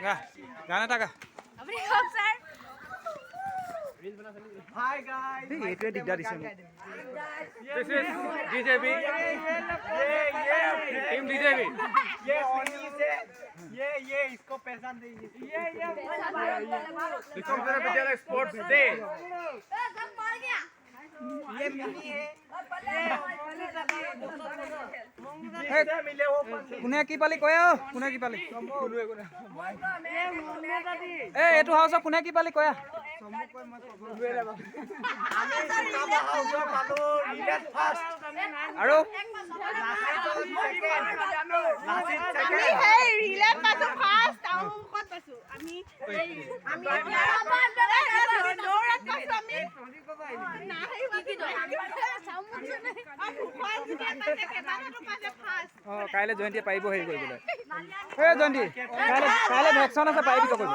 গা গান এটা গা আপুনি কওক স্যাৰ Hi guys. এইটোৱে দিগদাৰ দিছে মোক This is DJB. Team DJB. ये ओनी से ये इसको पैसा देंगे ये विश्वविद्यालय विद्यालय स्पोर्ट्स डे. सब मार गया ये मिनी है এই, ये मिले वो কোনে কি পালি কয় অ কোনে কি পালি এই এইটো হাউচৰ কোনে কি পালি কয়া আমি কাম হাউসৰ মানুহ ৰিলেট ফাৰ্ষ্ট আৰু আমি হেই ৰিলেট পাছো ফাৰ্ষ্ট আউ কত পাছো আমি দৌৰত পাছো আমি নাই কি চামুচ নাই খুৱাই যেতিয়া তাতে কেবাটাটো পাছে ফাৰ্ষ্ট অ কাইলৈ জয়ন্তীয়ে পাৰিব হেৰি কৰিবলৈ এই জয়ন্তী কাইলৈ ভেকচন আছে পাৰিবি তই কৰিব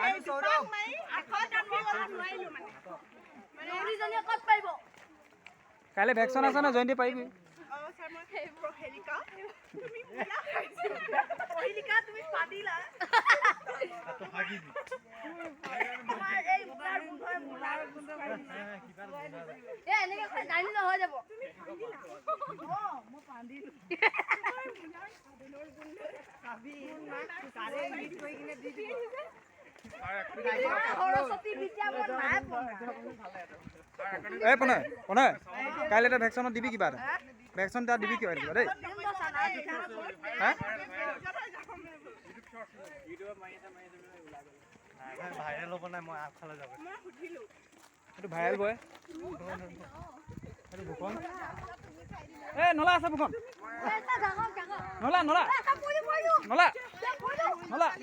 আমি সৌৰভ মাই আখত আমি নোৱাৰিলো মানে অৰিজনে কত পাইব কাইলৈ ভেকচন আছে ন জয়ন্তী পাৰিবি স্যার মই হেলিকা তুমি পুরা হেলিকা তুমি পাদিলা তো হাগি দি আমার এই মুলার গুন্ধ এ এনেকে কই জানি না হৈ যাব তুমি পাদিলা ও মই পাদিলো মুলার গুন্ধ কাবি তারে মিট কই কিনে দি দিব সৰস্বতী বিদ্যা মই নাই পঢ়া এই প্ৰণয় কাইলৈ এটা ভেকচনত দিবি কিবা এটা ভেকচন এটা দিবি কিবা দিবা দেই হা ভাইৰেল হ'ব নাই মই আগফালে যাব এইটো ভাইৰেল বয় এইটো ভূষণ এই নলা আছে ভূষণ নলা নলা নলা নলা